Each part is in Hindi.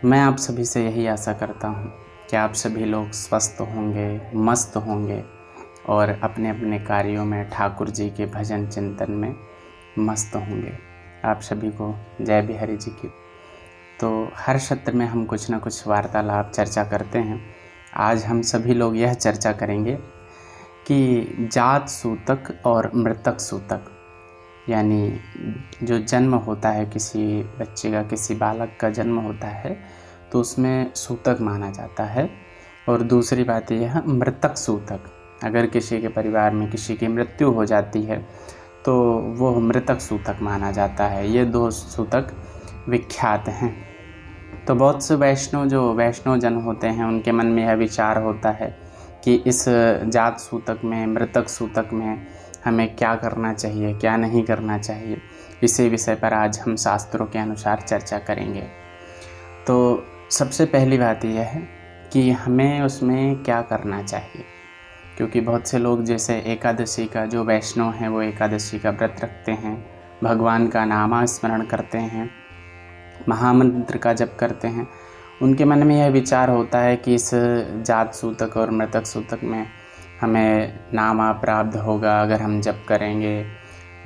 मैं आप सभी से यही आशा करता हूँ कि आप सभी लोग स्वस्थ होंगे, मस्त होंगे और अपने अपने कार्यों में ठाकुर जी के भजन चिंतन में मस्त होंगे। आप सभी को जय बिहारी जी की। तो हर सत्र में हम कुछ ना कुछ वार्तालाप चर्चा करते हैं। आज हम सभी लोग यह चर्चा करेंगे कि जात सूतक और मृतक सूतक, यानी जो जन्म होता है किसी बच्चे का, किसी बालक का जन्म होता है तो उसमें सूतक माना जाता है। और दूसरी बात यह मृतक सूतक, अगर किसी के परिवार में किसी की मृत्यु हो जाती है तो वो मृतक सूतक माना जाता है। ये दो सूतक विख्यात हैं। तो बहुत से वैष्णव जन होते हैं, उनके मन में यह विचार होता है कि इस जात सूतक में, मृतक सूतक में हमें क्या करना चाहिए, क्या नहीं करना चाहिए। इसी विषय पर आज हम शास्त्रों के अनुसार चर्चा करेंगे। तो सबसे पहली बात यह है कि हमें उसमें क्या करना चाहिए, क्योंकि बहुत से लोग जैसे एकादशी का, जो वैष्णव हैं वो एकादशी का व्रत रखते हैं, भगवान का नामस्मरण करते हैं, महामंत्र का जप करते हैं। उनके मन में यह विचार होता है कि इस जात सूतक और मृतक सूतक में हमें नाम प्राप्त होगा अगर हम जप करेंगे।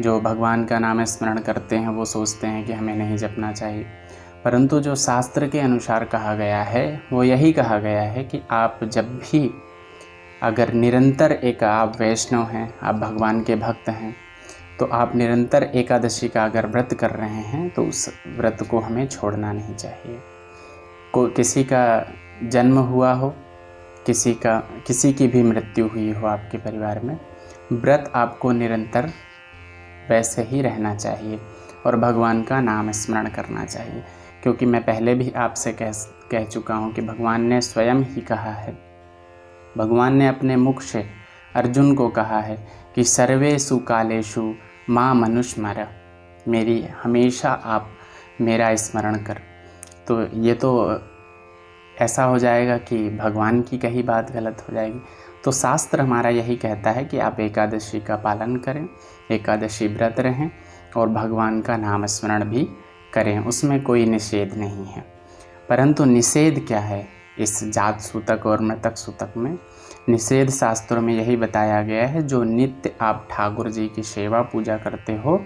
जो भगवान का नाम स्मरण करते हैं वो सोचते हैं कि हमें नहीं जपना चाहिए, परंतु जो शास्त्र के अनुसार कहा गया है वो यही कहा गया है कि आप जब भी, अगर निरंतर आप वैष्णव हैं, आप भगवान के भक्त हैं, तो आप निरंतर एकादशी का अगर व्रत कर रहे हैं तो उस व्रत को हमें छोड़ना नहीं चाहिए। किसी का जन्म हुआ हो, किसी की भी मृत्यु हुई हो आपके परिवार में, व्रत आपको निरंतर वैसे ही रहना चाहिए और भगवान का नाम स्मरण करना चाहिए। क्योंकि मैं पहले भी आपसे कह चुका हूँ कि भगवान ने स्वयं ही कहा है, भगवान ने अपने मुख से अर्जुन को कहा है कि सर्वेषु कालेषु मां मनुस्मर, मेरी हमेशा आप मेरा स्मरण कर। तो ये तो ऐसा हो जाएगा कि भगवान की कही बात गलत हो जाएगी। तो शास्त्र हमारा यही कहता है कि आप एकादशी का पालन करें, एकादशी व्रत रहें और भगवान का नाम स्मरण भी करें, उसमें कोई निषेध नहीं है। परंतु निषेध क्या है इस जात सूतक और मृतक सूतक में? निषेध शास्त्रों में यही बताया गया है, जो नित्य आप ठाकुर जी की सेवा पूजा करते हो,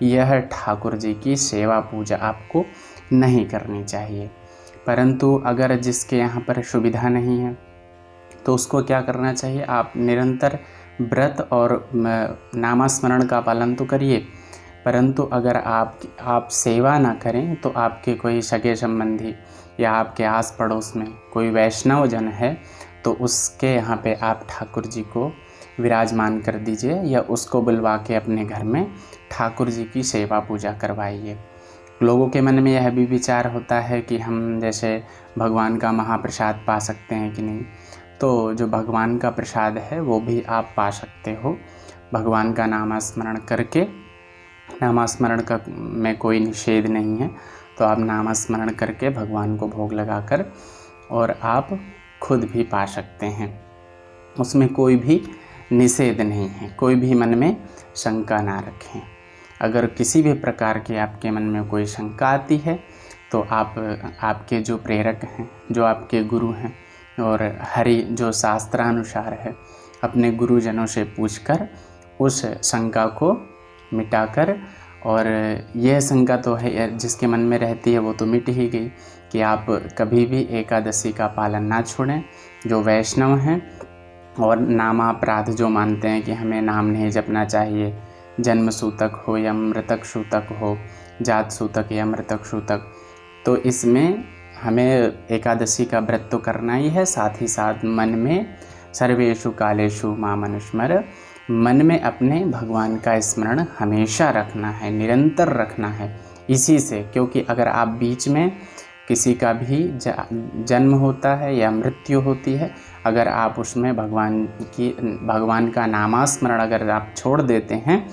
यह ठाकुर जी की सेवा पूजा आपको नहीं करनी चाहिए। परंतु अगर जिसके यहाँ पर सुविधा नहीं है तो उसको क्या करना चाहिए? आप निरंतर व्रत और नामस्मरण का पालन तो करिए, परंतु अगर आप सेवा ना करें तो आपके कोई सगे संबंधी या आपके आस पड़ोस में कोई वैष्णव जन है तो उसके यहाँ पे आप ठाकुर जी को विराजमान कर दीजिए या उसको बुलवा के अपने घर में ठाकुर जी की सेवा पूजा करवाइए। लोगों के मन में यह भी विचार होता है कि हम जैसे भगवान का महाप्रसाद पा सकते हैं कि नहीं। तो जो भगवान का प्रसाद है वो भी आप पा सकते हो भगवान का नामस्मरण करके। नामस्मरण का में कोई निषेध नहीं है, तो आप नामस्मरण करके भगवान को भोग लगाकर और आप खुद भी पा सकते हैं, उसमें कोई भी निषेध नहीं है। कोई भी मन में शंका ना रखें। अगर किसी भी प्रकार की आपके मन में कोई शंका आती है तो आपके जो प्रेरक हैं, जो आपके गुरु हैं और हरि जो शास्त्रानुसार है, अपने गुरुजनों से पूछकर उस शंका को मिटाकर, और यह शंका तो है जिसके मन में रहती है वो तो मिट ही गई कि आप कभी भी एकादशी का पालन ना छोड़ें। जो वैष्णव हैं और नामापराध जो मानते हैं कि हमें नाम नहीं जपना चाहिए, जन्म सूतक हो या मृतक सूतक हो, जात सूतक या मृतक सूतक, तो इसमें हमें एकादशी का व्रत तो करना ही है, साथ ही साथ मन में सर्वेषु कालेषु मां मनुस्मर, मन में अपने भगवान का स्मरण हमेशा रखना है, निरंतर रखना है। इसी से, क्योंकि अगर आप बीच में किसी का भी जन्म होता है या मृत्यु होती है, अगर आप उसमें भगवान का नामस्मरण अगर आप छोड़ देते हैं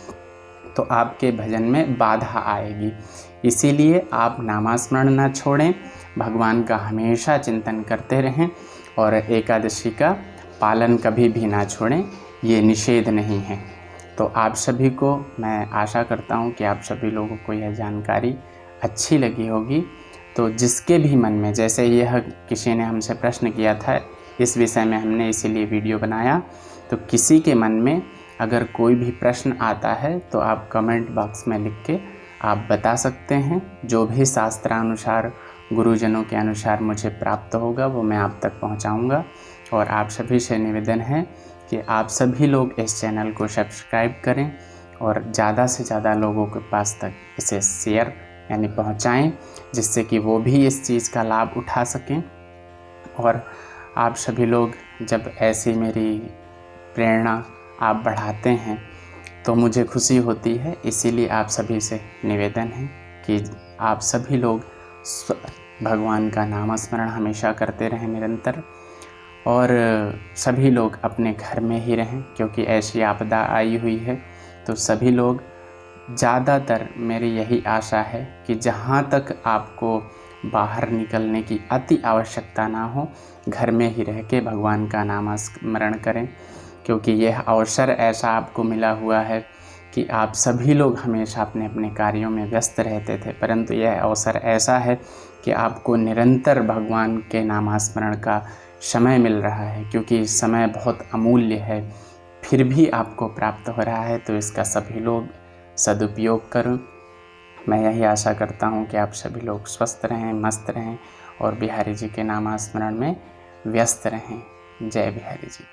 तो आपके भजन में बाधा आएगी। इसीलिए आप नामस्मरण ना छोड़ें, भगवान का हमेशा चिंतन करते रहें और एकादशी का पालन कभी भी ना छोड़ें, ये निषेध नहीं है। तो आप सभी को, मैं आशा करता हूँ कि आप सभी लोगों को यह जानकारी अच्छी लगी होगी। तो जिसके भी मन में, जैसे यह किसी ने हमसे प्रश्न किया था इस विषय में, हमने इसीलिए वीडियो बनाया, तो किसी के मन में अगर कोई भी प्रश्न आता है तो आप कमेंट बॉक्स में लिख के आप बता सकते हैं। जो भी शास्त्रानुसार, गुरुजनों के अनुसार मुझे प्राप्त होगा वो मैं आप तक पहुंचाऊंगा। और आप सभी से निवेदन है कि आप सभी लोग इस चैनल को सब्सक्राइब करें और ज़्यादा से ज़्यादा लोगों के पास तक इसे शेयर यानी पहुंचाएं, जिससे कि वो भी इस चीज़ का लाभ उठा सकें। और आप सभी लोग जब ऐसी मेरी प्रेरणा आप बढ़ाते हैं तो मुझे खुशी होती है। इसीलिए आप सभी से निवेदन है कि आप सभी लोग भगवान का नाम स्मरण हमेशा करते रहें निरंतर, और सभी लोग अपने घर में ही रहें, क्योंकि ऐसी आपदा आई हुई है। तो सभी लोग, ज़्यादातर मेरी यही आशा है कि जहाँ तक आपको बाहर निकलने की अति आवश्यकता ना हो, घर में ही रह के भगवान का नाम स्मरण करें, क्योंकि यह अवसर ऐसा आपको मिला हुआ है कि आप सभी लोग हमेशा अपने अपने कार्यों में व्यस्त रहते थे, परंतु यह अवसर ऐसा है कि आपको निरंतर भगवान के नामस्मरण का समय मिल रहा है, क्योंकि समय बहुत अमूल्य है, फिर भी आपको प्राप्त हो रहा है। तो इसका सभी लोग सदुपयोग करो। मैं यही आशा करता हूँ कि आप सभी लोग स्वस्थ रहें, मस्त रहें और बिहारी जी के नामस्मरण में व्यस्त रहें। जय बिहारी जी।